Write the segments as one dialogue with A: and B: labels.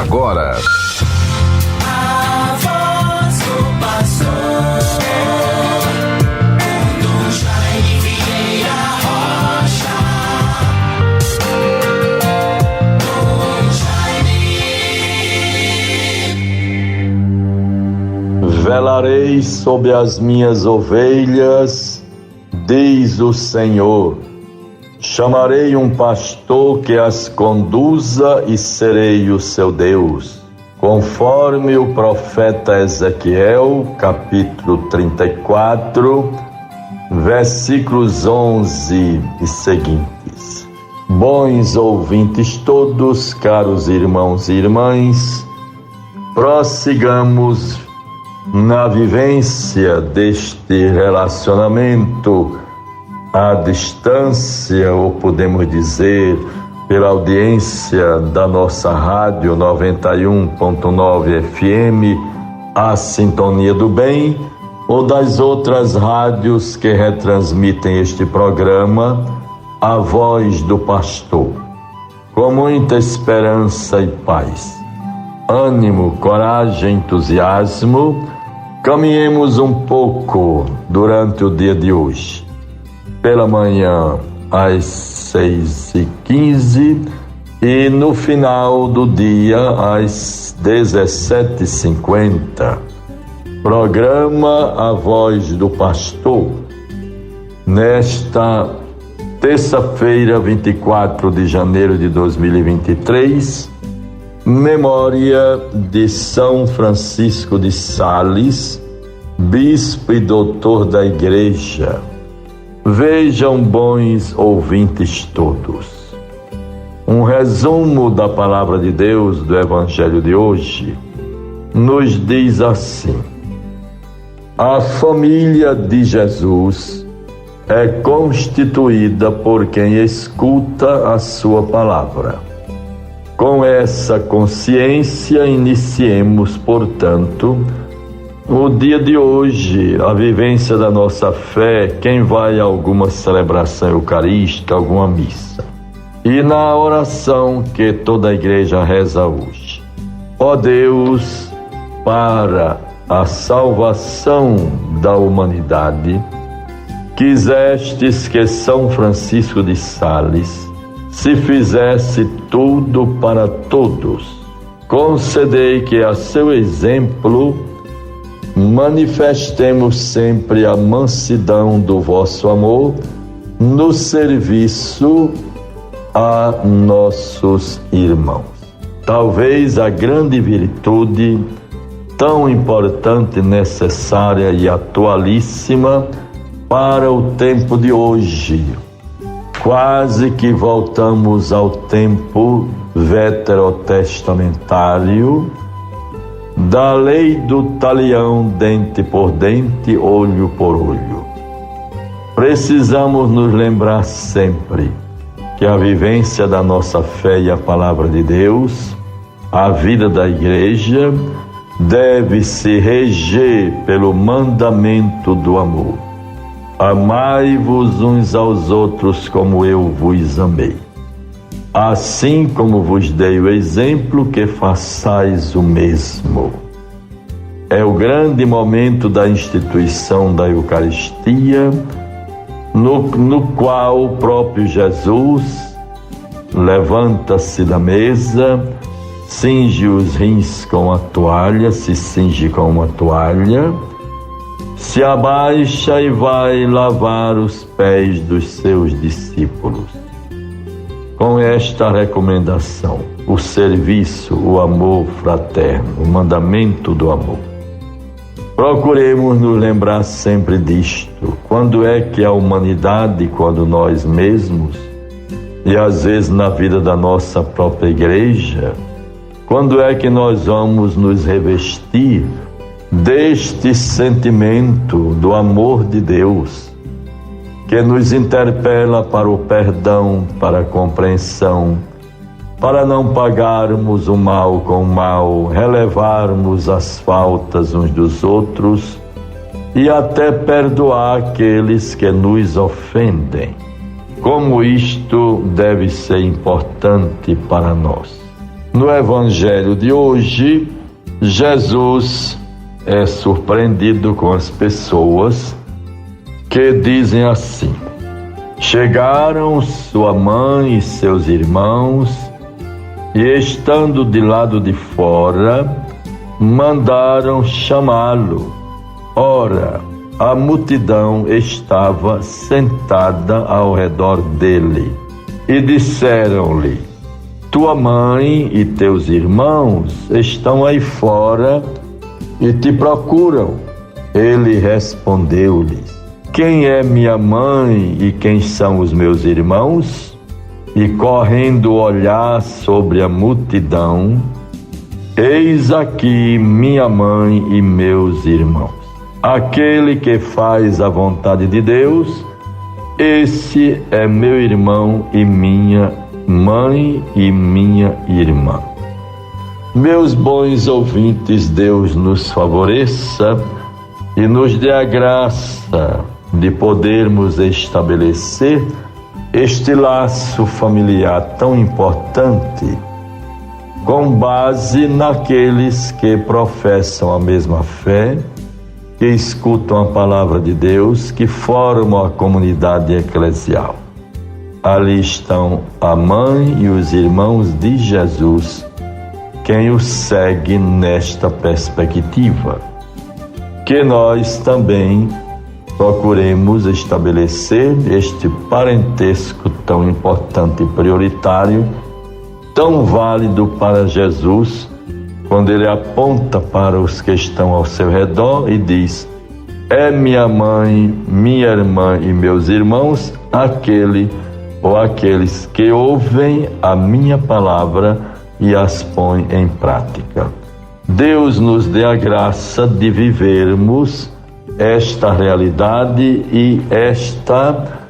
A: agora.
B: A voz do pastor, Dom Jaime Vieira Rocha. Dom Jaime.
C: Velarei sobre as minhas ovelhas, diz o Senhor. Chamarei um pastor que as conduza e serei o seu Deus. Conforme o profeta Ezequiel, capítulo 34, versículos 11 e seguintes. Bons ouvintes todos, caros irmãos e irmãs, prossigamos na vivência deste relacionamento à distância, ou podemos dizer, pela audiência da nossa rádio 91.9 FM, a Sintonia do Bem, ou das outras rádios que retransmitem este programa, a Voz do Pastor. Com muita esperança e paz, ânimo, coragem, entusiasmo, caminhemos um pouco durante o dia de hoje. Pela manhã às 6h15 e no final do dia às 17h50. Programa A Voz do Pastor. Nesta terça-feira, 24 de janeiro de 2023, memória de São Francisco de Sales, bispo e doutor da Igreja. Vejam, bons ouvintes todos, um resumo da palavra de Deus do Evangelho de hoje nos diz assim: a família de Jesus é constituída por quem escuta a sua palavra. Com essa consciência, iniciemos, portanto, o dia de hoje, a vivência da nossa fé, quem vai a alguma celebração eucarística, alguma missa. E na oração que toda a igreja reza hoje. Ó Deus, para a salvação da humanidade, quisestes que São Francisco de Sales se fizesse tudo para todos. Concedei que a seu exemplo manifestemos sempre a mansidão do vosso amor no serviço a nossos irmãos. Talvez a grande virtude, tão importante, necessária e atualíssima para o tempo de hoje. Quase que voltamos ao tempo veterotestamentário, da lei do talião, dente por dente, olho por olho. Precisamos nos lembrar sempre que a vivência da nossa fé e a palavra de Deus, a vida da igreja, deve se reger pelo mandamento do amor. Amai-vos uns aos outros como eu vos amei. Assim como vos dei o exemplo, que façais o mesmo. É o grande momento da instituição da Eucaristia, no qual o próprio Jesus levanta-se da mesa, cinge os rins com a toalha, se cinge com uma toalha, se abaixa e vai lavar os pés dos seus discípulos. Com esta recomendação, o serviço, o amor fraterno, o mandamento do amor. Procuremos nos lembrar sempre disto. Quando é que a humanidade, quando nós mesmos, e às vezes na vida da nossa própria igreja, quando é que nós vamos nos revestir deste sentimento do amor de Deus, que nos interpela para o perdão, para a compreensão, para não pagarmos o mal com o mal, relevarmos as faltas uns dos outros e até perdoar aqueles que nos ofendem. Como isto deve ser importante para nós. No Evangelho de hoje, Jesus é surpreendido com as pessoas que dizem assim: chegaram sua mãe e seus irmãos, e estando de lado de fora, mandaram chamá-lo. Ora, a multidão estava sentada ao redor dele, e disseram-lhe: tua mãe e teus irmãos estão aí fora e te procuram. Ele respondeu-lhes: quem é minha mãe e quem são os meus irmãos? E correndo olhar sobre a multidão, eis aqui minha mãe e meus irmãos. Aquele que faz a vontade de Deus, esse é meu irmão e minha mãe e minha irmã. Meus bons ouvintes, Deus nos favoreça e nos dê a graça de podermos estabelecer este laço familiar tão importante, com base naqueles que professam a mesma fé, que escutam a palavra de Deus, que formam a comunidade eclesial. Ali estão a mãe e os irmãos de Jesus, quem o segue nesta perspectiva. Que nós também procuremos estabelecer este parentesco tão importante e prioritário, tão válido para Jesus, quando ele aponta para os que estão ao seu redor e diz: é minha mãe, minha irmã e meus irmãos, aquele ou aqueles que ouvem a minha palavra e as põem em prática. Deus nos dê a graça de vivermos esta realidade e esta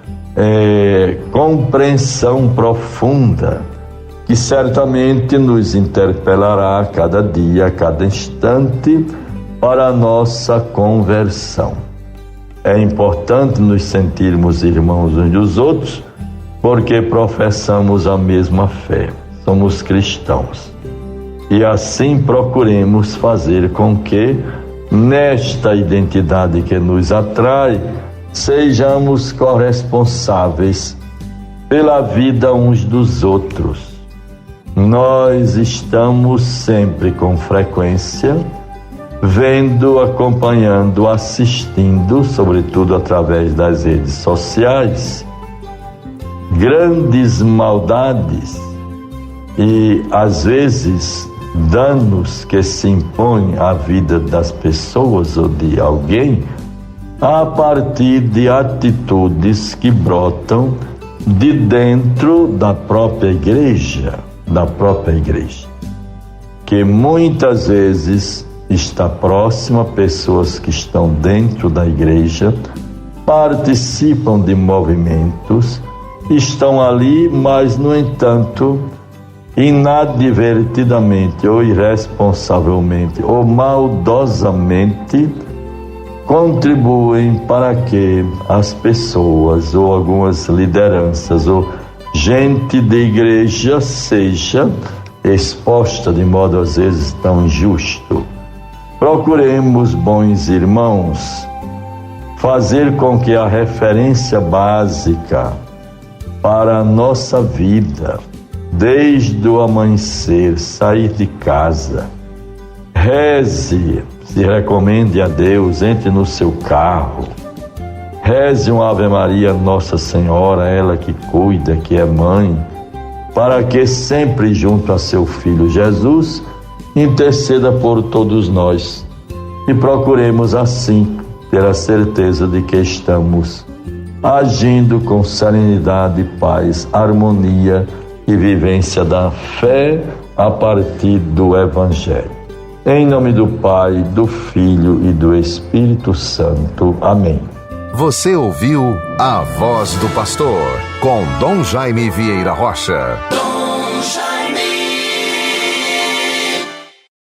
C: compreensão profunda, que certamente nos interpelará a cada dia, a cada instante, para a nossa conversão. É importante nos sentirmos irmãos uns dos outros, porque professamos a mesma fé, somos cristãos. E assim procuremos fazer com que, nesta identidade que nos atrai, sejamos corresponsáveis pela vida uns dos outros. Nós estamos sempre com frequência vendo, acompanhando, assistindo, sobretudo através das redes sociais, grandes maldades e, às vezes, danos que se impõem à vida das pessoas ou de alguém a partir de atitudes que brotam de dentro da própria igreja, que muitas vezes está próxima a pessoas que estão dentro da igreja, participam de movimentos, estão ali, mas, no entanto, inadvertidamente ou irresponsavelmente ou maldosamente contribuem para que as pessoas ou algumas lideranças ou gente de igreja seja exposta de modo às vezes tão injusto. Procuremos, bons irmãos, fazer com que a referência básica para a nossa vida, desde o amanhecer, sair de casa, reze, se recomende a Deus, entre no seu carro, reze uma Ave Maria Nossa Senhora, ela que cuida, que é mãe, para que sempre junto a seu Filho Jesus interceda por todos nós e procuremos assim ter a certeza de que estamos agindo com serenidade, paz, harmonia e vivência da fé a partir do Evangelho. Em nome do Pai, do Filho e do Espírito Santo. Amém.
A: Você ouviu A Voz do Pastor, com Dom Jaime Vieira Rocha.